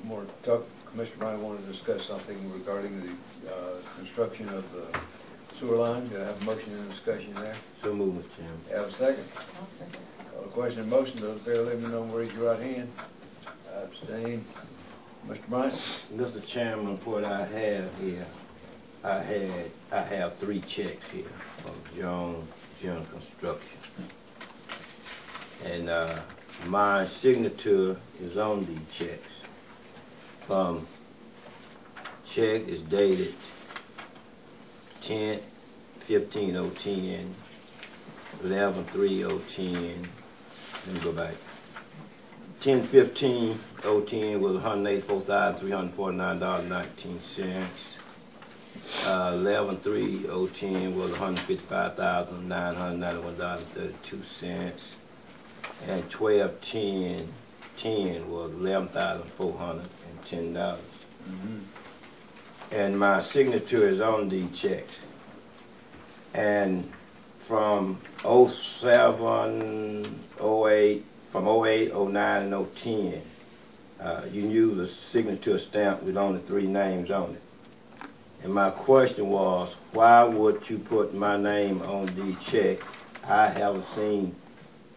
more talk. Commissioner Ryan wanted to discuss something regarding the construction of the sewer line. Do I have a motion and discussion there? So move, Mr. Chairman. Have a second? I'll second. Call the question and motion. Those there, let me know. Raise your right hand. Abstain. Mr. Bryant? Mr. Chairman, what I have here, I have 3 checks here from John General Construction. And my signature is on these checks. Check is dated 10/15/010, 11/3/010. Let me go back. 10/15/010 was $184,349.19. 11/3/010 was $155,991.32. And 12/10/10 was $11,410. And my signature is on these checks. And from 07, 08, from 08, 09, and 010, you can use a signature stamp with only 3 names on it. And my question was, why would you put my name on these checks? I haven't seen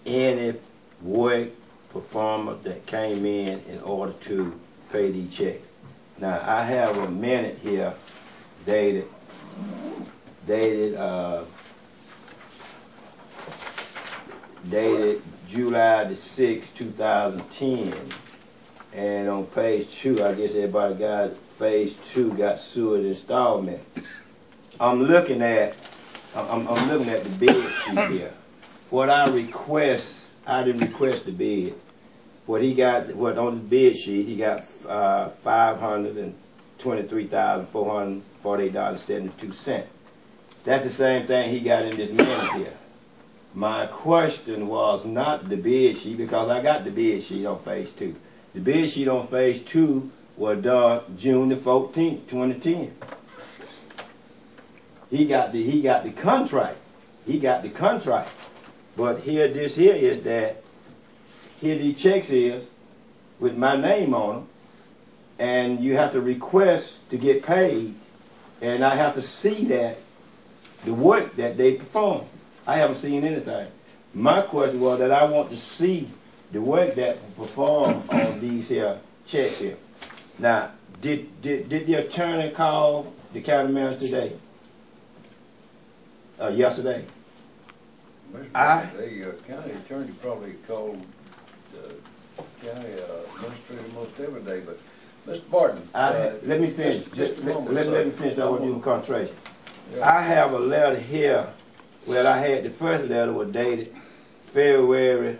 any work performer that came in order to pay these checks. Now, I have a minute here dated July the 6th, 2010. And on page 2, I guess everybody got phase 2, got sewer installment. I'm looking at the bid sheet here. What I request, I didn't request the bid. What he got, what on the bid sheet, he got $523,448.72. That's the same thing he got in this minute here. My question was not the bid sheet, because I got the bid sheet on phase 2. The bid sheet on phase 2 was done June the 14th, 2010. He got the contract. He got the contract. But here, this here is that, here these checks is with my name on them, and you have to request to get paid, and I have to see that the work that they perform. I haven't seen anything. My question was that I want to see the work that performed on these here checks here. Now, did the attorney call the county manager today? Yesterday? The county attorney probably called the county administrator most every day, but Mr. Barton. Let me finish. Just a moment. Let me finish. I want to do a concentration. Yeah. I have a letter here. Well, I had the first letter was dated February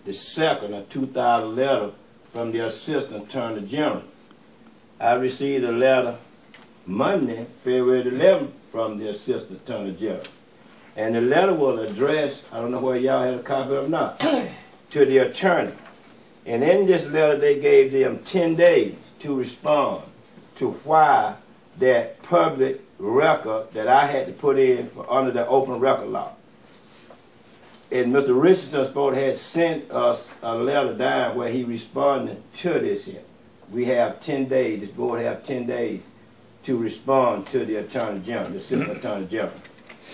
the 2nd of 2000 letter from the Assistant Attorney General. I received a letter Monday, February the 11th, from the Assistant Attorney General. And the letter was addressed, I don't know whether y'all had a copy or not, to the attorney. And in this letter, they gave them 10 days to respond to why that public record that I had to put in for under the open record law. And Mr. Richardson had sent us a letter down where he responded to this here. We have 10 days, this board have 10 days to respond to the Attorney General, the Assistant Attorney General,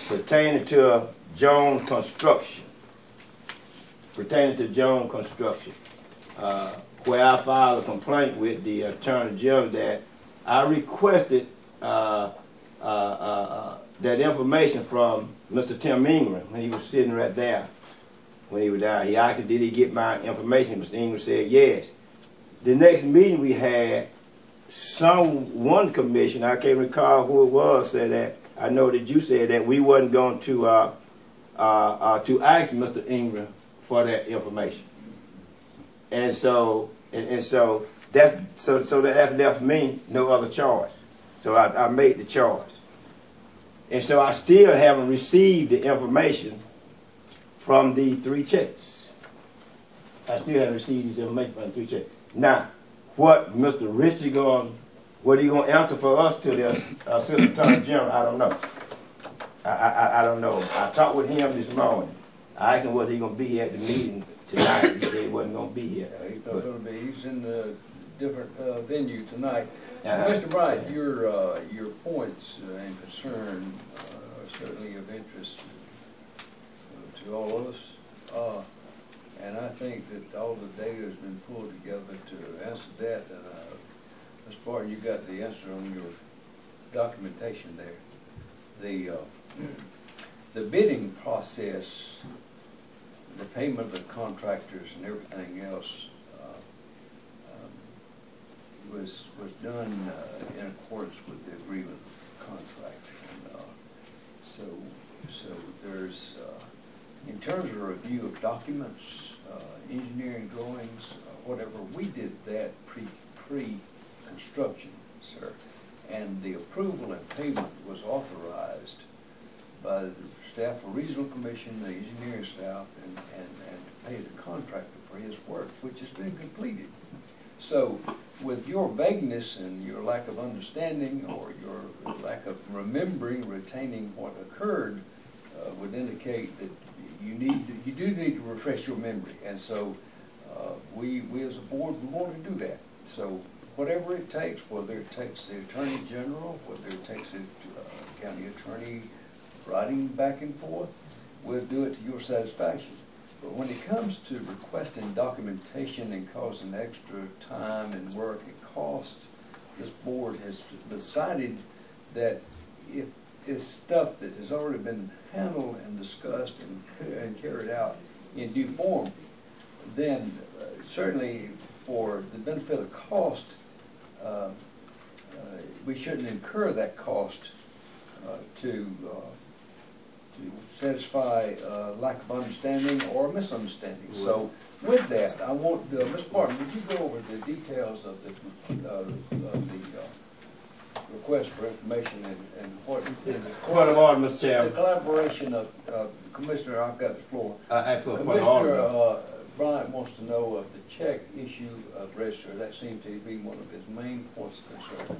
pertaining to Jones Construction. Pertaining to Jones Construction, where I filed a complaint with the Attorney General that I requested that information from Mr. Tim Ingram when he was sitting right there when he was down. He asked him, did he get my information? Mr. Ingram said yes. The next meeting we had, one commissioner, I can't recall who it was, said that, I know that you said that we wasn't going to ask Mr. Ingram for that information. And so that left me no other choice. So I made the choice. And so I still haven't received the information from the 3 checks. I still haven't received this information from the 3 checks. Now, what Mr. Richie what he gonna answer for us to the Assistant Attorney General, I don't know. I don't know. I talked with him this morning. I asked him whether he gonna be here at the meeting tonight. He said he wasn't gonna be here. Yeah, he's not going to be. He's in different venue tonight. Mr. Bright, your points and concern are certainly of interest to all of us. And I think that all the data has been pulled together to answer that. And Ms. Barton, you got the answer on your documentation there. The bidding process, the payment of the contractors and everything else was done in accordance with the agreement contract. And, so there's in terms of review of documents, engineering drawings, whatever, we did that pre-construction, sir. And the approval and payment was authorized by the staff of Regional Commission, the engineering staff, and to pay the contractor for his work, which has been completed. So with your vagueness and your lack of understanding or your lack of remembering, retaining what occurred, would indicate that you do need to refresh your memory. And so we as a board, we want to do that. So whatever it takes, whether it takes the Attorney General, whether it takes the county attorney writing back and forth, we'll do it to your satisfaction. But when it comes to requesting documentation and causing extra time and work and cost, this board has decided that if it's stuff that has already been handled and discussed and carried out in due form, then certainly for the benefit of cost, we shouldn't incur that cost to satisfy lack of understanding or misunderstanding. Right. So with that, I want, Ms. Barton, would you go over the details of the request for information and what Mr. Chairman. The collaboration of Commissioner, I've got the floor. Commissioner Bryant wants to know of the check issue of register. That seems to be one of his main points of concern.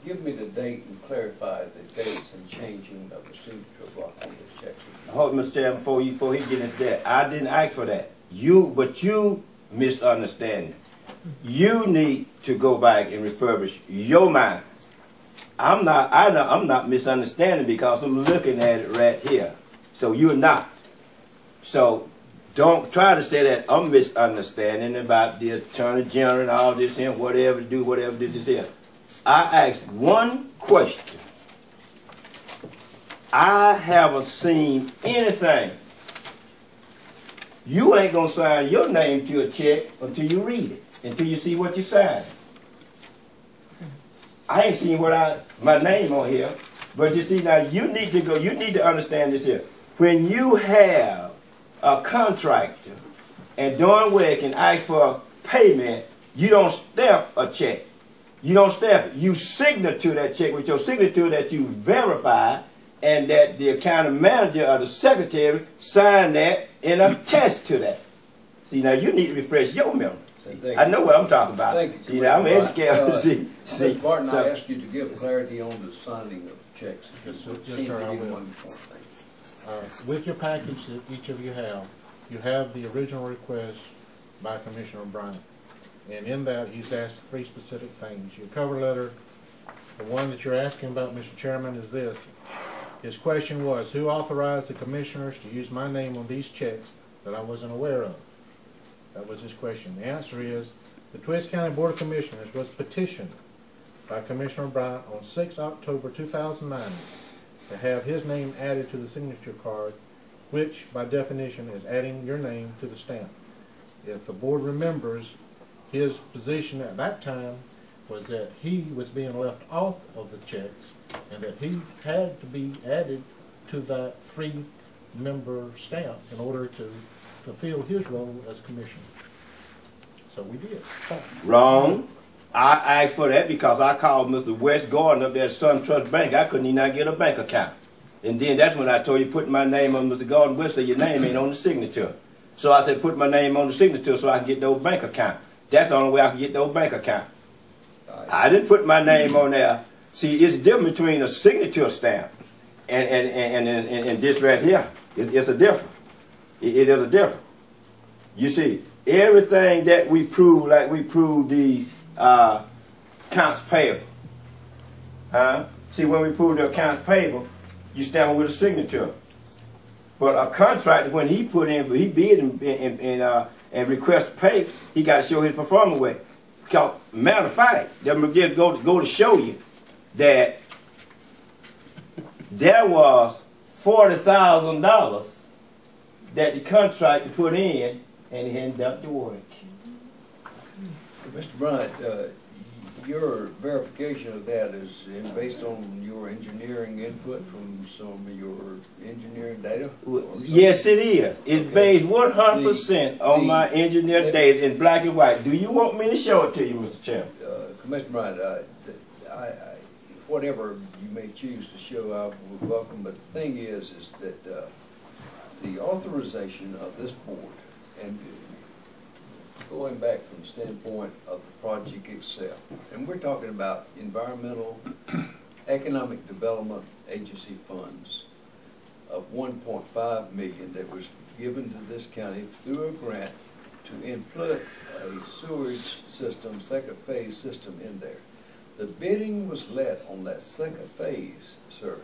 Give me the date and clarify the dates and changing of the signature block on this check. Hold, Mr. Chairman, before he get into that, I didn't ask for that. But you misunderstand. You need to go back and refurbish your mind. I'm not misunderstanding because I'm looking at it right here. So you're not. So don't try to say that I'm misunderstanding about the Attorney General and all this and whatever this is here. I asked one question. I haven't seen anything. You ain't gonna sign your name to a check until you read it, until you see what you signed. I ain't seen my name on here, but you see now you need to understand this here. When you have a contractor and doing work and ask for payment, you don't stamp a check. You don't stamp it. You signal to that check with your signature that you verify and that the accounting manager or the secretary sign that and attest to that. See, now you need to refresh your memory. I know what I'm talking about. See, now I'm educated. See, Martin, I asked you to give clarity on the signing of checks. Yes, sir, I will. With your package that each of you have the original request by Commissioner Bryant. And in that, he's asked 3 specific things. Your cover letter, the one that you're asking about, Mr. Chairman, is this. His question was, who authorized the commissioners to use my name on these checks that I wasn't aware of? That was his question. The answer is, the Twiggs County Board of Commissioners was petitioned by Commissioner Bryant on 6 October 2009 to have his name added to the signature card, which, by definition, is adding your name to the stamp. If the board remembers, his position at that time was that he was being left off of the checks and that he had to be added to that 3-member stamp in order to fulfill his role as commissioner. So we did. Wrong. I asked for that because I called Mr. West Gordon up there at Sun Trust Bank. I couldn't even get a bank account. And then that's when I told you put my name on Mr. Gordon West, so your name ain't on the signature. So I said put my name on the signature so I can get those bank account. That's the only way I can get those bank account. I didn't put my name on there. See, it's different between a signature stamp and this right here. It's a difference. It is a difference. You see, everything that we prove, like we proved these accounts payable. See, when we approve the accounts payable, you stamp with a signature. But a contractor, when he put in, he bid and request to pay, he got to show his performance way. Because, matter of fact, them just go to show you that there was $40,000 that the contractor put in, and he hadn't done the work. Mr. Bryant, your verification of that is based on your engineering input from some of your engineering data? Yes, it is. It's based 100% on my engineer data in black and white. Do you want me to show it to you, Mr. Chairman? Mr. Bryant, whatever you may choose to show, I would welcome. But the thing is that the authorization of this board, and going back from the standpoint of the project itself, and we're talking about environmental economic development agency funds of $1.5 million that was given to this county through a grant to input a sewage system, second phase system in there. The bidding was let on that second phase, sir,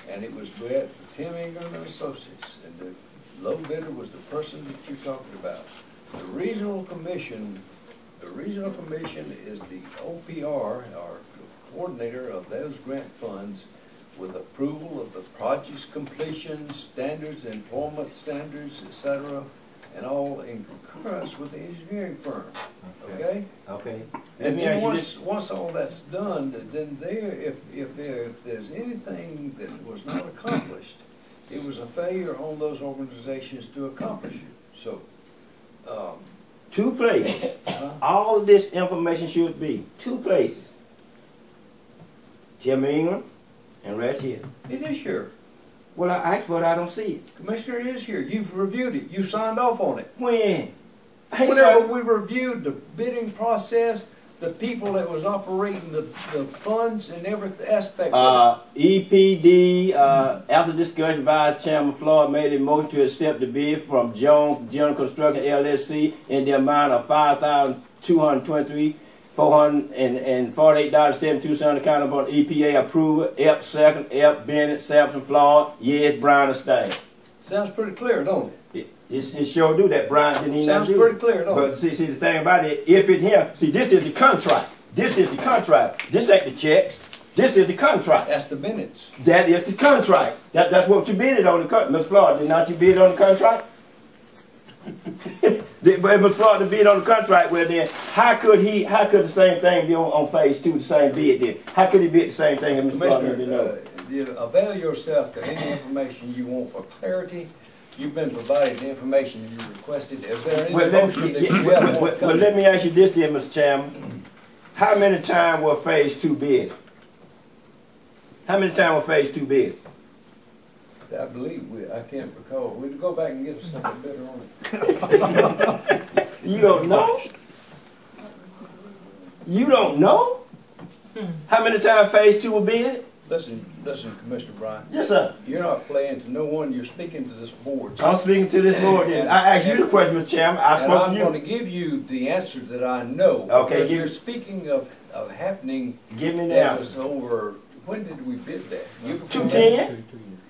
and it was let for Tim Ingram and Associates, and the low bidder was the person that you're talking about. The regional commission is the OPR, or coordinator of those grant funds, with approval of the project's completion standards, employment standards, etc., and all in concurrence with the engineering firm. Okay? Okay. And then once all that's done, then if there's anything that was not accomplished, it was a failure on those organizations to accomplish it. So, two places. All of this information should be two places. Tim Ingram and right here. It is here. Well, I asked for it. I don't see it. Commissioner, it is here. You've reviewed it. You signed off on it. When? Whenever we reviewed the bidding process, the people that was operating the funds and every aspect of it. EPD, after discussion, Vice Chairman Floyd made a motion to accept the bid from Jones General Construction LLC in the amount of $5,223,448.72 account upon EPA approval. Ep second, Ep Bennett, Sampson, Floyd, yes, Brown and Stein. Sounds pretty clear, don't it? It sure do that, Brian. Didn't even Sounds pretty clear, don't it? But see, the thing about it, if it here, see, this is the contract. This is the contract. This ain't the checks. This is the contract. That's the minutes. That is the contract. That's what you bidded on the contract. Ms. Floyd, did not you bid on the contract? But Ms. Floyd bid on the contract, well then, how could the same thing be on phase 2, the same bid then? How could he bid the same thing if Ms. Floyd didn't know? Avail yourself to any information you want for clarity. You've been provided the information you requested. Is there any motion that you have? Well, let me ask you this then, Mr. Chairman. How many times were phase 2 bid? How many times were phase 2 bid? I believe I can't recall. We'll go back and get us something better on it. You don't know? You don't know? How many times phase 2 was bid? Listen, Commissioner Bryant. Yes, sir. You're not playing to no one. You're speaking to this board. I'm speaking to this board. I asked you the question, Mr. Chairman. I spoke to you. I'm going to give you the answer that I know. Okay. You're speaking of happening. Give me the that answer. Was over. When did we bid that? 2010.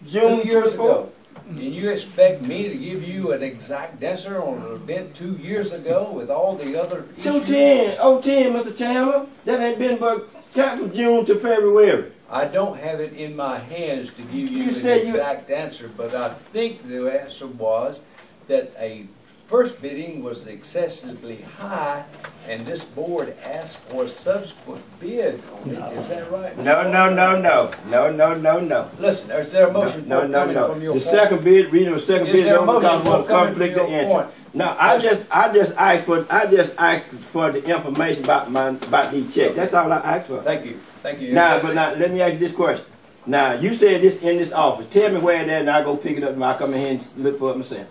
June 2 years 24. ago. And you expect me to give you an exact answer on an event 2 years ago with all the other issues? 2010, 010, Mr. Chairman. That ain't been but from June to February. I don't have it in my hands to give you an exact answer, but I think the answer was that a first bidding was excessively high, and this board asked for a subsequent bid on it. Is that right? No. Listen, is there a motion No. from your The point? second bid, reading the second Is bid, there a don't motion become a coming conflict from of your interest. point? No, I just asked for the information about these checks. That's all I asked for. Thank you. Now, let me ask you this question. Now, you said this in this office. Tell me where it is, and I'll go pick it up, and I'll come in here and look for it myself.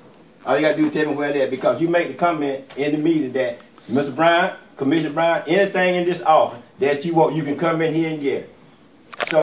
All you got to do is tell me where it is, because you make the comment in the meeting that Mr. Bryant, Commissioner Bryant, anything in this office that you want, you can come in here and get it. So